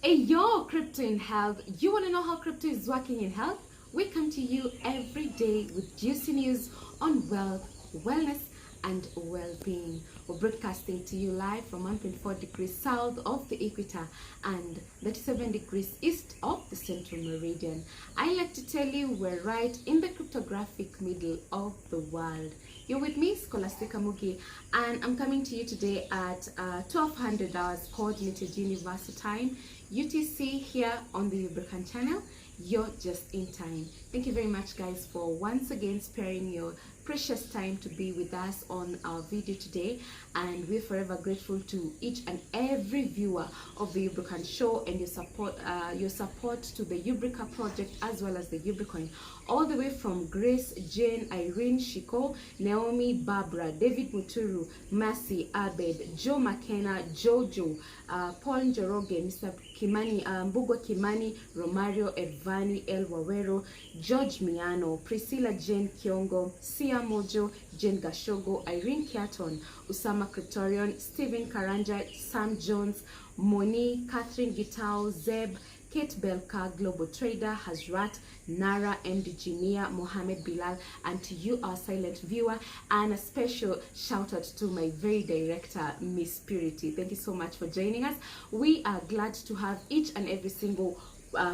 Hey yo, crypto in health. You want to know how crypto is working in health? We come to you every day with juicy news on wealth, wellness, and well-being. We're broadcasting to you live from 1.4 degrees south of the equator and 37 degrees east of the central meridian. I like to tell you we're right in the cryptographic middle of the world. You're with me, Scholastica Mugi, and I'm coming to you today at 1200 hours Coordinated Universal Time, UTC, here on the Ubrican channel. You're just in time. Thank you very much, guys, for once again sparing your precious time to be with us on our video today, and we're forever grateful to each and every viewer of the Ubrican show and your support to the Ubrica project as well as the Ubricoin, all the way from Grace, Jane, Irene, Shiko, Naomi, Barbara, David Muturu, Mercy, Abed, Joe McKenna, Jojo, Paul Njoroge, Mr. Kimani, Mbugwa Kimani, Romario, Edvani, El Wawero, George Miano, Priscilla Jane Kiongo, Sia Mojo, Jane Gashogo, Irene Kiaton, Usama Kritorion, Stephen Karanja, Sam Jones, Moni, Catherine Gitao, Zeb, Kate Belka, Global Trader, Hazrat, Nara, MD Jinia, Mohammed Bilal, and to you, our silent viewer, and a special shout out to my very director, Miss Purity. Thank you so much for joining us. We are glad to have each and every single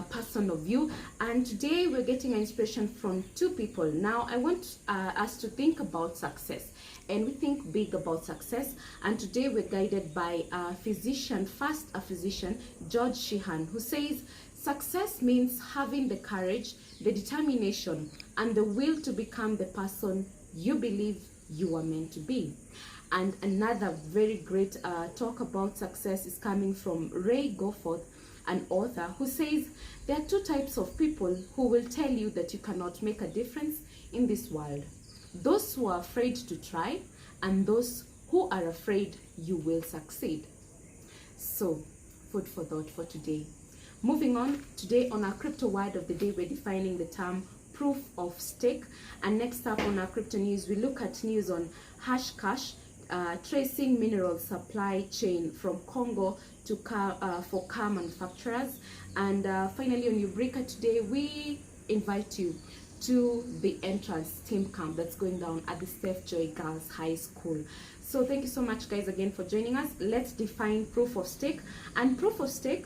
person of you, and today we're getting an inspiration from two people. Now I want us to think about success, and we think big about success, and today we're guided by a physician, George Sheehan, who says success means having the courage, the determination, and the will to become the person you believe you are meant to be. And another very great talk about success is coming from Ray Goforth, an author, who says there are two types of people who will tell you that you cannot make a difference in this world: those who are afraid to try, and those who are afraid you will succeed. So, food for thought for today. Moving on, today on our crypto word of the day, we're defining the term proof of stake. And next up on our crypto news, we look at news on Hashcash, tracing mineral supply chain from Congo to for car manufacturers. And finally on Ubrica today, we invite you to the entrance team camp that's going down at the Steph Joy Girls High School. So thank you so much, guys, again for joining us. Let's define proof of stake. And proof of stake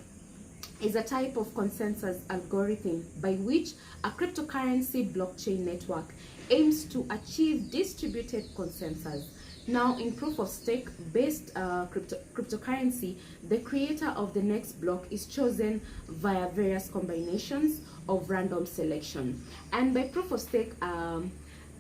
is a type of consensus algorithm by which a cryptocurrency blockchain network aims to achieve distributed consensus. Now, in proof of stake based cryptocurrency, the creator of the next block is chosen via various combinations of random selection. And by proof of stake,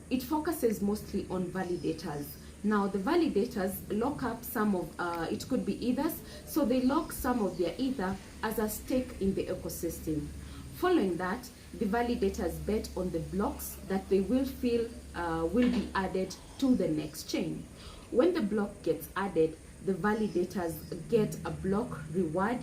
it focuses mostly on validators. Now, the validators lock up some of, it could be ethers, so they lock some of their ether as a stake in the ecosystem. Following that, the validators bet on the blocks that they will feel will be added to the next chain. When the block gets added, the validators get a block reward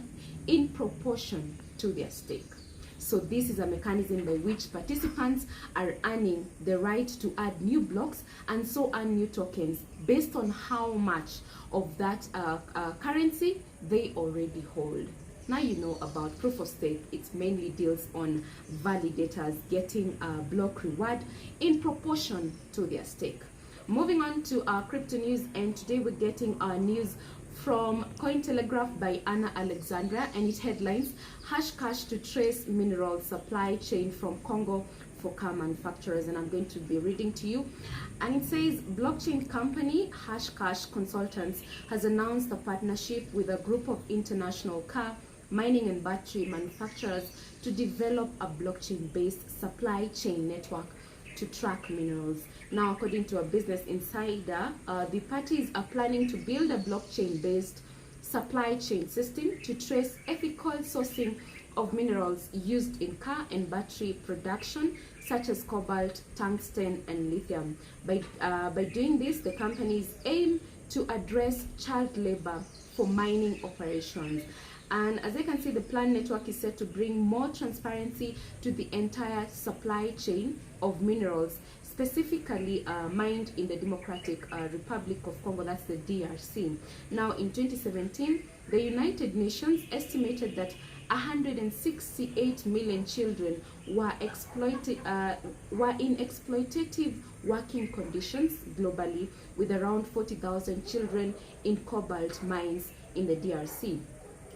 in proportion to their stake. So this is a mechanism by which participants are earning the right to add new blocks and so earn new tokens based on how much of that currency they already hold. Now you know about proof of stake. It mainly deals on validators getting a block reward in proportion to their stake. Moving on to our crypto news, and today we're getting our news from Cointelegraph by Anna Alexandra, and it headlines Hashcash to trace mineral supply chain from Congo for car manufacturers. And I'm going to be reading to you, and it says blockchain company Hashcash Consultants has announced a partnership with a group of international car, mining and battery manufacturers to develop a blockchain-based supply chain network to track minerals. Now, according to a Business Insider, the parties are planning to build a blockchain-based supply chain system to trace ethical sourcing of minerals used in car and battery production, such as cobalt, tungsten, and lithium. By doing this, the companies aim to address child labor for mining operations. And as you can see, the planned network is set to bring more transparency to the entire supply chain of minerals, specifically mined in the Democratic Republic of Congo, that's the DRC. Now, in 2017, The United Nations estimated that 168 million children were in exploitative working conditions globally, with around 40,000 children in cobalt mines in the DRC.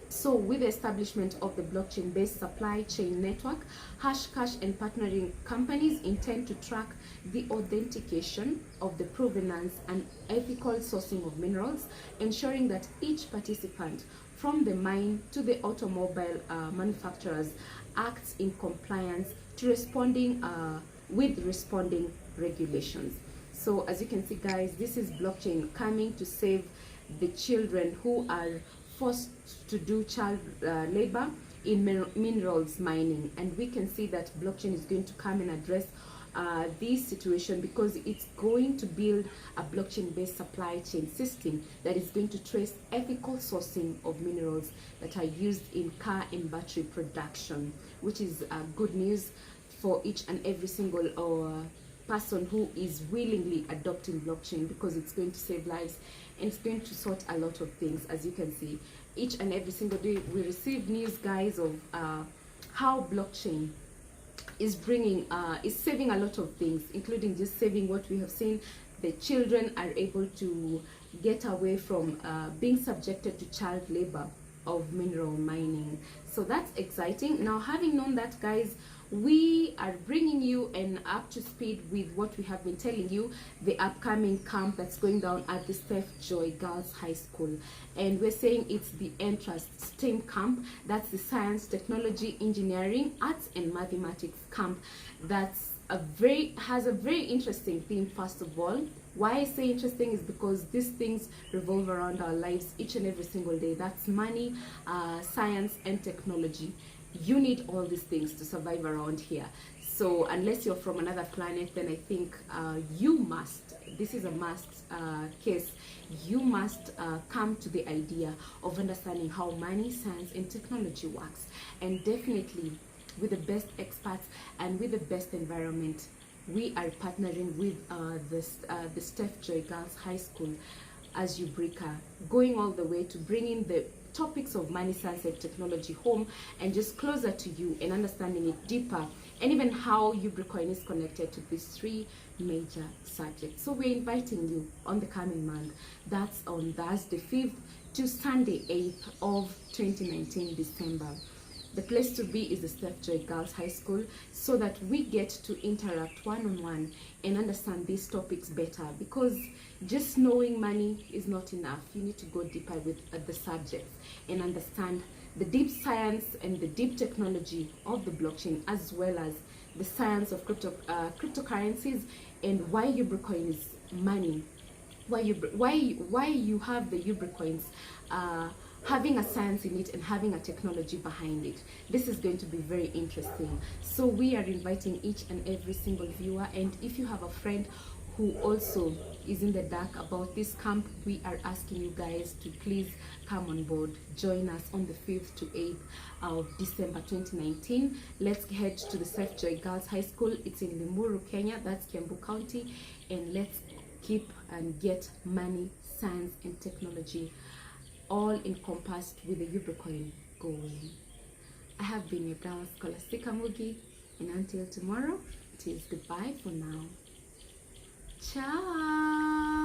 So, with the establishment of the blockchain-based supply chain network, Hashcash and partnering companies intend to track the authentication of the provenance and ethical sourcing of minerals, ensuring that each participant, from the mine to the automobile manufacturers, acts in compliance to responding regulations. So, as you can see, guys, this is blockchain coming to save the children who are forced to do child labor in minerals mining. And we can see that blockchain is going to come and address this situation, because it's going to build a blockchain-based supply chain system that is going to trace ethical sourcing of minerals that are used in car and battery production, which is good news for each and every single person who is willingly adopting blockchain, because it's going to save lives and it's going to sort a lot of things. As you can see, each and every single day we receive news, guys, of how blockchain is saving a lot of things, including just saving what we have seen. The children are able to get away from being subjected to child labor of mineral mining. So that's exciting. Now, having known that, guys, we are bringing you and up to speed with what we have been telling you, the upcoming camp that's going down at the Steph Joy Girls High School. And we're saying it's the entrance STEM camp. That's the science, technology, engineering, arts and mathematics camp. That's has a very interesting theme. First of all, why I say interesting is because these things revolve around our lives each and every single day. That's money, science and technology. You need all these things to survive around here. So unless you're from another planet, then I think you must, this is a must case, you must come to the idea of understanding how money, science and technology works. And definitely with the best experts and with the best environment, we are partnering with the Steph Joy Girls High School as Ubrica, going all the way to bringing the topics of money, science and technology home and just closer to you and understanding it deeper, and even how Ubricoin is connected to these three major subjects. So we're inviting you on the coming month. That's on Thursday 5th to Sunday 8th of 2019 December. The place to be is the Steph Joy Girls High School, so that we get to interact one-on-one and understand these topics better, because just knowing money is not enough. You need to go deeper with the subjects and understand the deep science and the deep technology of the blockchain, as well as the science of cryptocurrencies, and why Ubricoin is money, why you have the Ubricoins having a science in it and having a technology behind it. This is going to be very interesting. So we are inviting each and every single viewer, and if you have a friend who also is in the dark about this camp, we are asking you guys to please come on board. Join us on the 5th to 8th of December 2019. Let's head to the Steph Joy Girls High School. It's in Limuru, Kenya. That's Kiambu County. And let's keep and get money, science and technology all encompassed with the Ubricoin going. I have been your girl, Scholastica Mugi, and until tomorrow, it is goodbye for now. Ciao!